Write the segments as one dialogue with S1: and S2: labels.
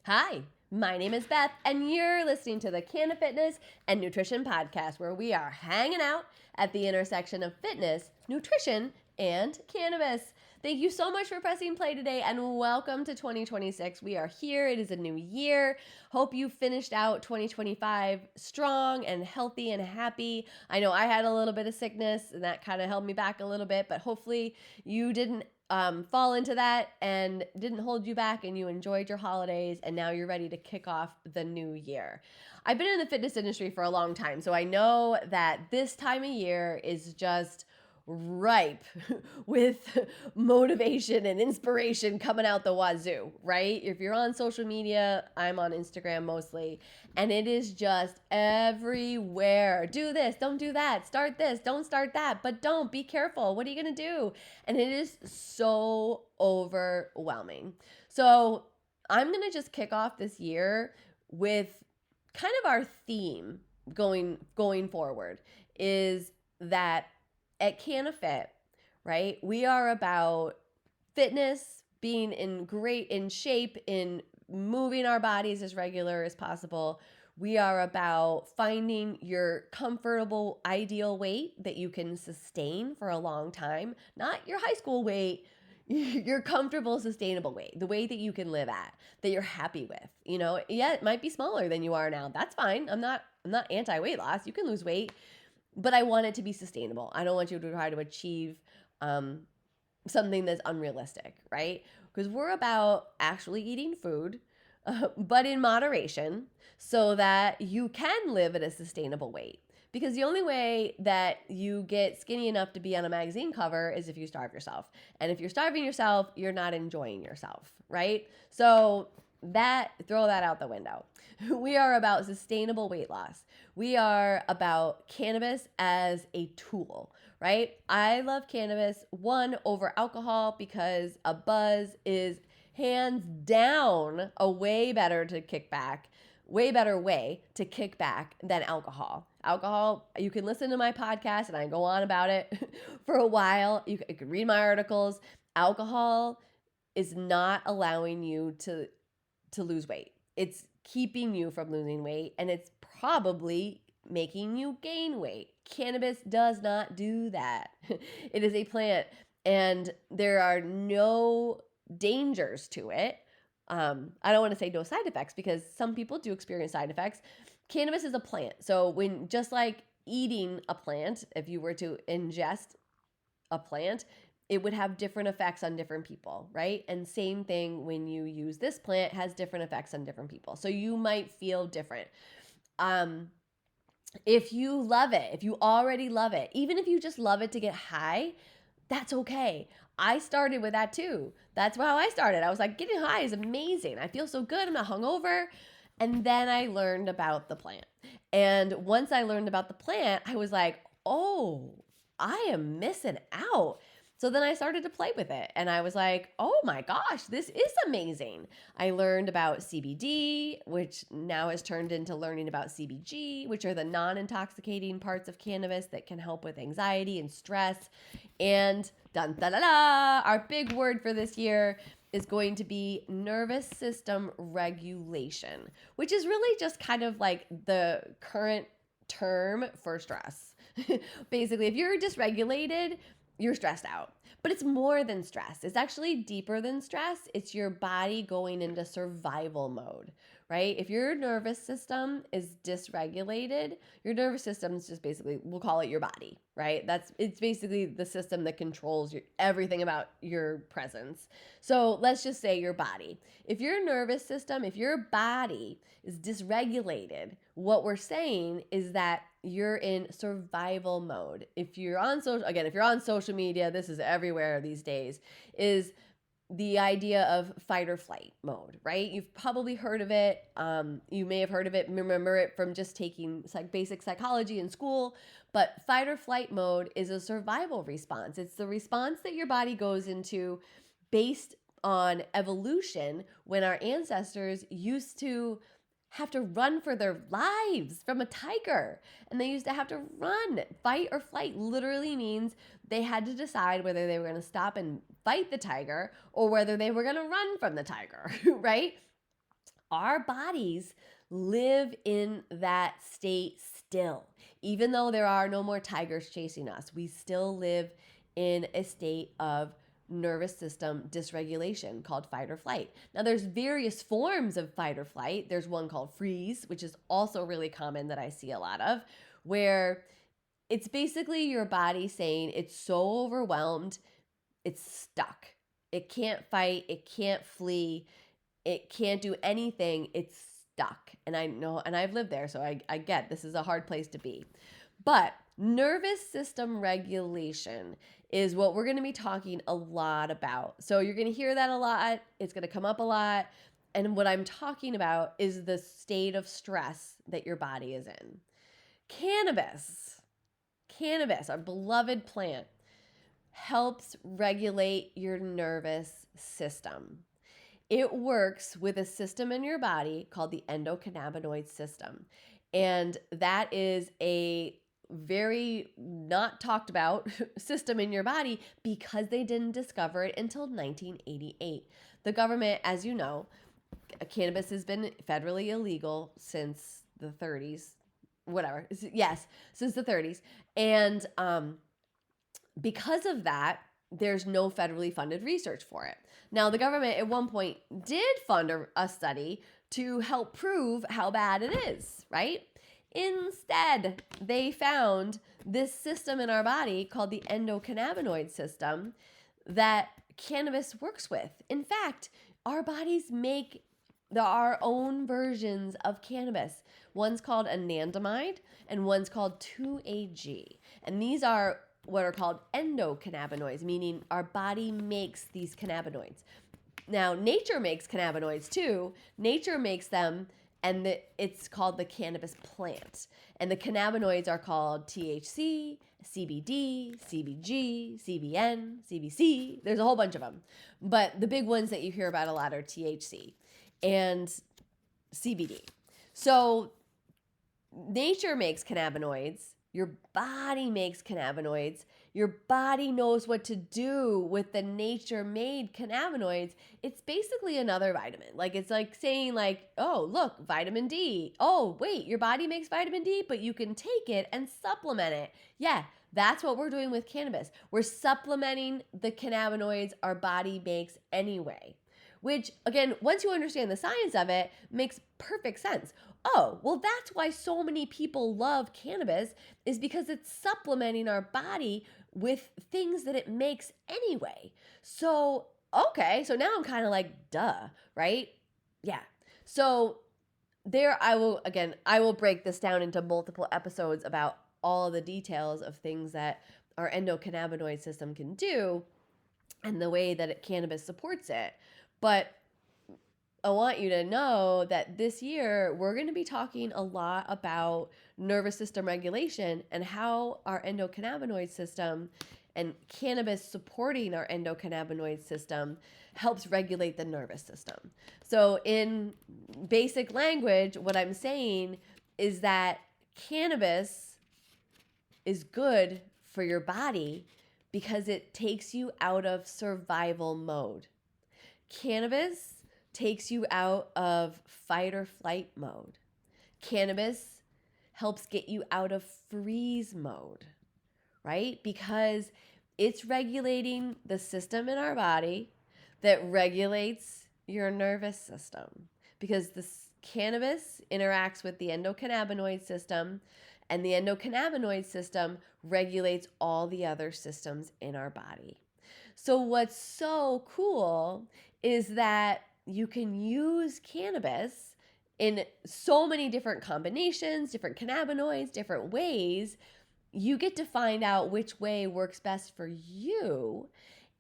S1: Hi, my name is Beth, and you're listening to the CannaFitness and Nutrition Podcast, where we are hanging out at the intersection of fitness, nutrition, and cannabis. Thank you so much for pressing play today, and welcome to 2026. We are here. It is a new year. Hope you finished out 2025 strong and healthy and happy. I know I had a little bit of sickness, and that kind of held me back a little bit, but hopefully you didn't fall into that and didn't hold you back, and you enjoyed your holidays, and now you're ready to kick off the new year. I've been in the fitness industry for a long time, so I know that this time of year is just ripe with motivation and inspiration coming out the wazoo, right? If you're on social media, I'm on Instagram mostly, and it is just everywhere. Do this, don't do that, start this, don't start that, but don't, be careful. What are you going to do? And it is so overwhelming. So I'm going to just kick off this year with kind of our theme going forward is that at CannaFit, right, we are about fitness, being in shape, in moving our bodies as regular as possible. We are about finding your comfortable, ideal weight that you can sustain for a long time, not your high school weight, your comfortable, sustainable weight, the weight that you can live at, that you're happy with. You know, yeah, it might be smaller than you are now. That's fine. I'm not anti-weight loss. You can lose weight, but I want it to be sustainable. I don't want you to try to achieve something that's unrealistic, right? Because we're about actually eating food, but in moderation, so that you can live at a sustainable weight. Because the only way that you get skinny enough to be on a magazine cover is if you starve yourself. And if you're starving yourself, you're not enjoying yourself, right? So throw that out the window. We are about sustainable weight loss. We are about cannabis as a tool, right? I love cannabis, one, over alcohol, because a buzz is hands down a way better way to kick back than alcohol. Alcohol, you can listen to my podcast and I go on about it for a while. You can read my articles. Alcohol is not allowing you to lose weight. It's keeping you from losing weight, and it's probably making you gain weight. Cannabis does not do that. It is a plant, and there are no dangers to it. I don't want to say no side effects, because some people do experience side effects. Cannabis is a plant. So when, just like eating a plant, if you were to ingest a plant, it would have different effects on different people, right? And same thing when you use this plant, has different effects on different people. So you might feel different. If you love it, if you already love it, even if you just love it to get high, that's okay. I started with that too. That's how I started. I was like, getting high is amazing. I feel so good. I'm not hungover. And then I learned about the plant. And once I learned about the plant, I was like, oh, I am missing out. So then I started to play with it, and I was like, oh my gosh, this is amazing. I learned about CBD, which now has turned into learning about CBG, which are the non-intoxicating parts of cannabis that can help with anxiety and stress. And dun da da da, our big word for this year is going to be nervous system regulation, which is really just kind of like the current term for stress. Basically, if you're dysregulated, you're stressed out. But it's more than stress. It's actually deeper than stress. It's your body going into survival mode, right? If your nervous system is dysregulated, your nervous system is just basically, we'll call it your body, right? It's basically the system that controls everything about your presence. So let's just say your body. If your nervous system, if your body is dysregulated, what we're saying is that you're in survival mode. If you're on social media, this is everywhere these days, is the idea of fight or flight mode, right? You've probably heard of it. You may have heard of it, remember it from just taking basic psychology in school. But fight or flight mode is a survival response. It's the response that your body goes into based on evolution, when our ancestors used to have to run for their lives from a tiger. And they used to have to run. Fight or flight literally means they had to decide whether they were going to stop and fight the tiger or whether they were going to run from the tiger, right? Our bodies live in that state still. Even though there are no more tigers chasing us, we still live in a state of nervous system dysregulation called fight or flight. Now, there's various forms of fight or flight. There's one called freeze, which is also really common that I see a lot of, where it's basically your body saying it's so overwhelmed, it's stuck. It can't fight, it can't flee, it can't do anything, it's stuck. And I know, and I've lived there, so I get this is a hard place to be. But nervous system regulation is what we're going to be talking a lot about. So you're going to hear that a lot. It's going to come up a lot. And what I'm talking about is the state of stress that your body is in. Cannabis, our beloved plant, helps regulate your nervous system. It works with a system in your body called the endocannabinoid system. And that is a very not talked about system in your body because they didn't discover it until 1988. The government, as you know, cannabis has been federally illegal since the 30s, whatever. Yes, since the 30s. And because of that, there's no federally funded research for it. Now, the government at one point did fund a study to help prove how bad it is, right? Instead, they found this system in our body called the endocannabinoid system that cannabis works with. In fact, our bodies make our own versions of cannabis. One's called anandamide and one's called 2-AG. And these are what are called endocannabinoids, meaning our body makes these cannabinoids. Now, nature makes cannabinoids too. Nature makes them, and it's called the cannabis plant. And the cannabinoids are called THC, CBD, CBG, CBN, CBC. There's a whole bunch of them. But the big ones that you hear about a lot are THC and CBD. So nature makes cannabinoids. Your body makes cannabinoids. Your body knows what to do with the nature-made cannabinoids. It's basically another vitamin. Like it's like saying like, oh, look, vitamin D. Oh, wait, your body makes vitamin D, but you can take it and supplement it. Yeah, that's what we're doing with cannabis. We're supplementing the cannabinoids our body makes anyway. Which, again, once you understand the science of it, makes perfect sense. Oh, well, that's why so many people love cannabis is because it's supplementing our body with things that it makes anyway. So, okay, so now I'm kind of like, duh, right? Yeah. So there I will break this down into multiple episodes about all the details of things that our endocannabinoid system can do and the way that cannabis supports it. But I want you to know that this year we're going to be talking a lot about nervous system regulation and how our endocannabinoid system and cannabis supporting our endocannabinoid system helps regulate the nervous system. So in basic language, what I'm saying is that cannabis is good for your body because it takes you out of survival mode. Cannabis takes you out of fight or flight mode. Cannabis helps get you out of freeze mode, right? Because it's regulating the system in our body that regulates your nervous system. Because this cannabis interacts with the endocannabinoid system, and the endocannabinoid system regulates all the other systems in our body. So what's so cool is that you can use cannabis in so many different combinations, different cannabinoids, different ways. You get to find out which way works best for you.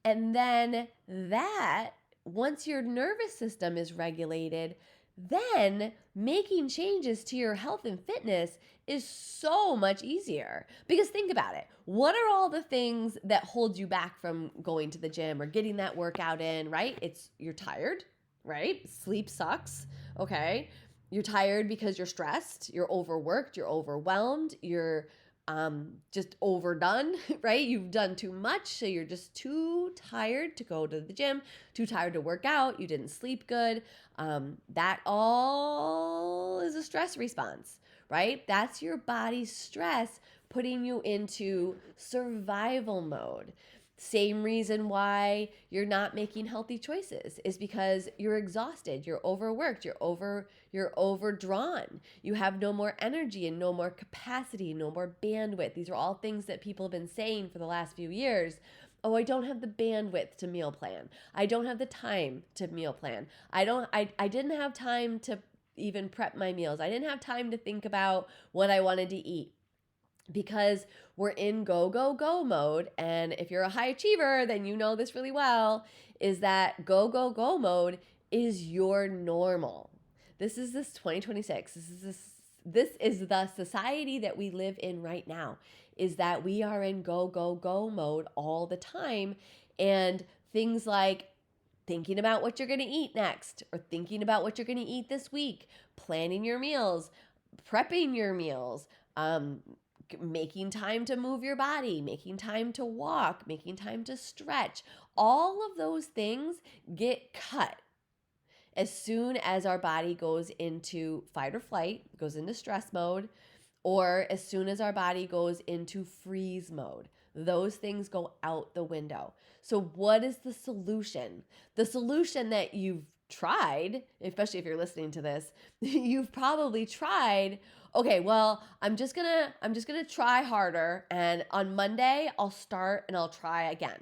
S1: And then that, once your nervous system is regulated, then making changes to your health and fitness is so much easier. Because think about it. What are all the things that hold you back from going to the gym or getting that workout in, right? You're tired, right? Sleep sucks, okay? You're tired because you're stressed, you're overworked, you're overwhelmed, you're just overdone, right? You've done too much, so you're just too tired to go to the gym, too tired to work out, you didn't sleep good. That all is a stress response, right? That's your body's stress putting you into survival mode. Same reason why you're not making healthy choices is because you're exhausted, you're overworked, you're overdrawn. You have no more energy and no more capacity, no more bandwidth. These are all things that people have been saying for the last few years. Oh, I don't have the bandwidth to meal plan. I don't have the time to meal plan. I didn't have time to even prep my meals. I didn't have time to think about what I wanted to eat, because we're in go, go, go mode. And if you're a high achiever, then you know this really well, is that go, go, go mode is your normal. This is this 2026. This is the society that we live in right now, is that we are in go, go, go mode all the time. And things like thinking about what you're going to eat next, or thinking about what you're going to eat this week, planning your meals, prepping your meals, making time to move your body, making time to walk, making time to stretch. All of those things get cut as soon as our body goes into fight or flight, goes into stress mode, or as soon as our body goes into freeze mode. Those things go out the window. So what is the solution? The solution that you've tried, especially if you're listening to this, you've probably tried, okay, well, I'm just going to try harder, and on Monday I'll start and I'll try again.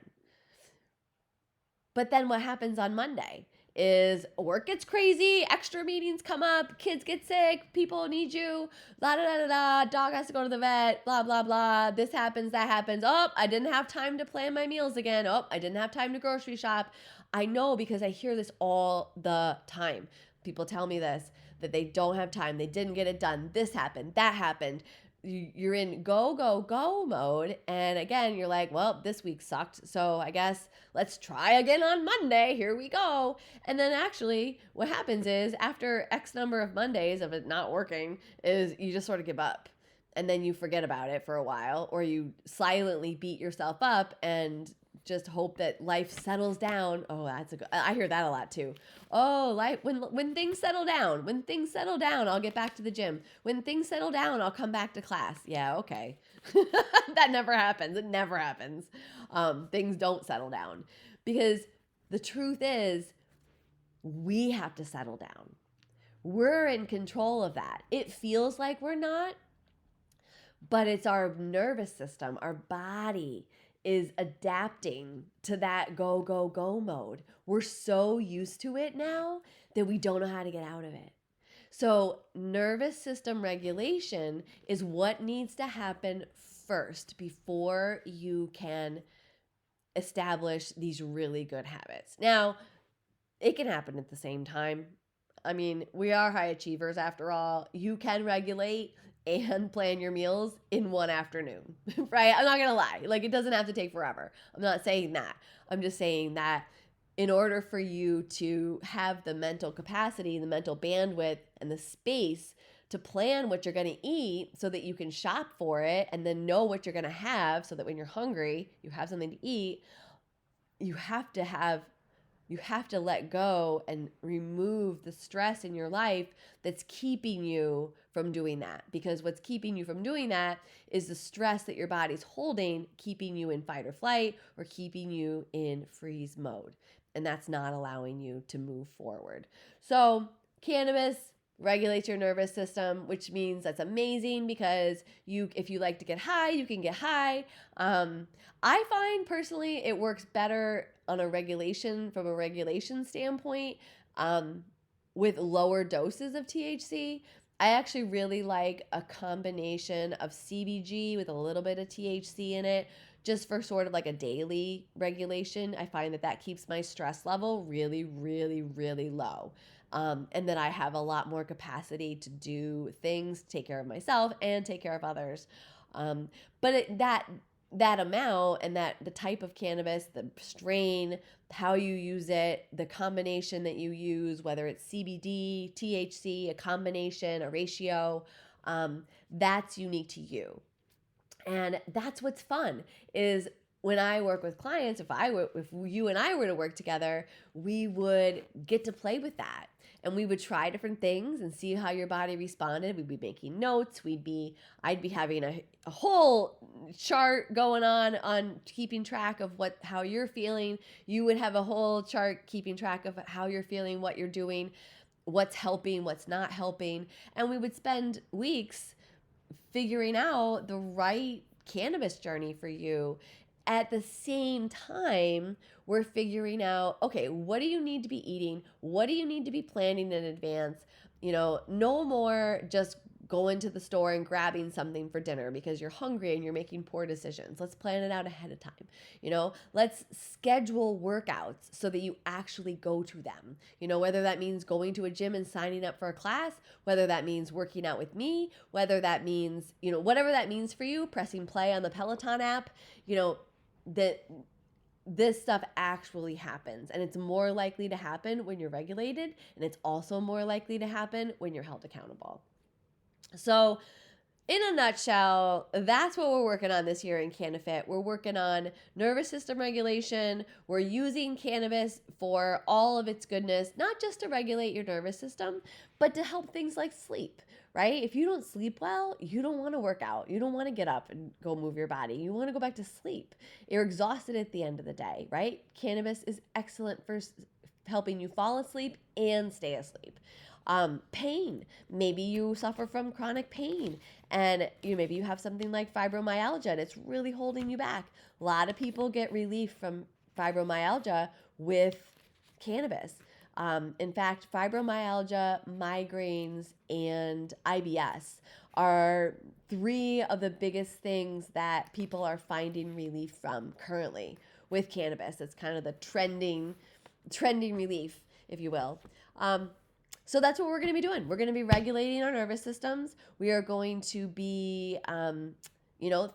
S1: But then what happens on Monday is work gets crazy, extra meetings come up, kids get sick, people need you, da da da da da, dog has to go to the vet, blah blah blah, this happens, that happens. Oh, I didn't have time to plan my meals again. Oh, I didn't have time to grocery shop. I know, because I hear this all the time. People tell me this, that they don't have time, they didn't get it done, this happened, that happened. You're in go, go, go mode. And again, you're like, well, this week sucked, so I guess let's try again on Monday. Here we go. And then actually what happens is, after X number of Mondays of it not working, is you just sort of give up. And then you forget about it for a while, or you silently beat yourself up and just hope that life settles down. Oh, I hear that a lot too. Oh, life, when things settle down, I'll get back to the gym. When things settle down, I'll come back to class. Yeah, okay. That never happens. It never happens. Things don't settle down, because the truth is, we have to settle down. We're in control of that. It feels like we're not, but it's our nervous system, our body is adapting to that go, go, go mode. We're so used to it now that we don't know how to get out of it. So nervous system regulation is what needs to happen first before you can establish these really good habits. Now, it can happen at the same time. I mean, we are high achievers after all. You can regulate and plan your meals in one afternoon, right? I'm not going to lie. Like, it doesn't have to take forever. I'm not saying that. I'm just saying that in order for you to have the mental capacity, the mental bandwidth, and the space to plan what you're going to eat so that you can shop for it and then know what you're going to have, so that when you're hungry, you have something to eat, you have to let go and remove the stress in your life that's keeping you from doing that. Because what's keeping you from doing that is the stress that your body's holding, keeping you in fight or flight, or keeping you in freeze mode. And that's not allowing you to move forward. So cannabis regulates your nervous system, which means that's amazing, because if you like to get high, you can get high. I find personally it works better on a regulation standpoint, with lower doses of THC. I actually really like a combination of CBG with a little bit of THC in it, just for sort of like a daily regulation. I find that keeps my stress level really, really, really low. And then I have a lot more capacity to do things, take care of myself and take care of others. But that amount and the type of cannabis, the strain, how you use it, the combination that you use, whether it's CBD, THC, a combination, a ratio, that's unique to you. And that's what's fun is when I work with clients, if you and I were to work together, we would get to play with that. And we would try different things and see how your body responded. We'd be making notes. I'd be having a whole chart going on keeping track of how you're feeling. You would have a whole chart keeping track of how you're feeling, what you're doing, what's helping, what's not helping. And we would spend weeks figuring out the right cannabis journey for you. At the same time, we're figuring out, okay, what do you need to be eating? What do you need to be planning in advance? No more just going to the store and grabbing something for dinner because you're hungry and you're making poor decisions. Let's plan it out ahead of time. Let's schedule workouts so that you actually go to them. Whether that means going to a gym and signing up for a class, whether that means working out with me, whether that means, whatever that means for you, pressing play on the Peloton app, that this stuff actually happens. And it's more likely to happen when you're regulated, and it's also more likely to happen when you're held accountable. So in a nutshell, that's what we're working on this year in CannaFit. We're working on nervous system regulation. We're using cannabis for all of its goodness, not just to regulate your nervous system, but to help things like sleep, right? If you don't sleep well, you don't want to work out. You don't want to get up and go move your body. You want to go back to sleep. You're exhausted at the end of the day, right? Cannabis is excellent for helping you fall asleep and stay asleep. Pain. Maybe you suffer from chronic pain and maybe you have something like fibromyalgia and it's really holding you back. A lot of people get relief from fibromyalgia with cannabis. In fact, fibromyalgia, migraines, and IBS are 3 of the biggest things that people are finding relief from currently with cannabis. It's kind of the trending relief, if you will. So that's what we're going to be doing. We're going to be regulating our nervous systems. We are going to be,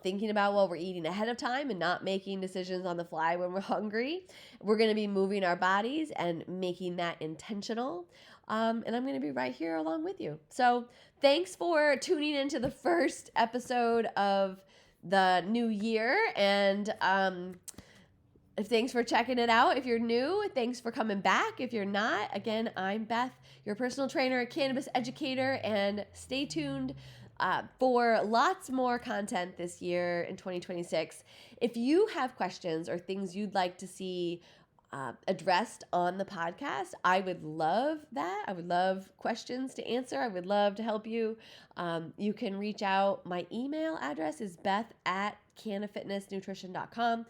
S1: thinking about what we're eating ahead of time and not making decisions on the fly when we're hungry. We're going to be moving our bodies and making that intentional. And I'm going to be right here along with you. So thanks for tuning into the first episode of the new year. And thanks for checking it out. If you're new, thanks for coming back. If you're not, again, I'm Beth, your personal trainer, cannabis educator, and stay tuned for lots more content this year in 2026. If you have questions or things you'd like to see addressed on the podcast, I would love that. I would love questions to answer. I would love to help you. You can reach out. My email address is beth@cannafitnessnutrition.com.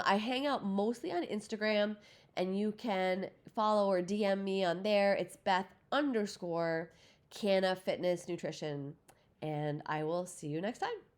S1: I hang out mostly on Instagram, and you can follow or DM me on there. It's Beth_CannaFitnessNutrition. And I will see you next time.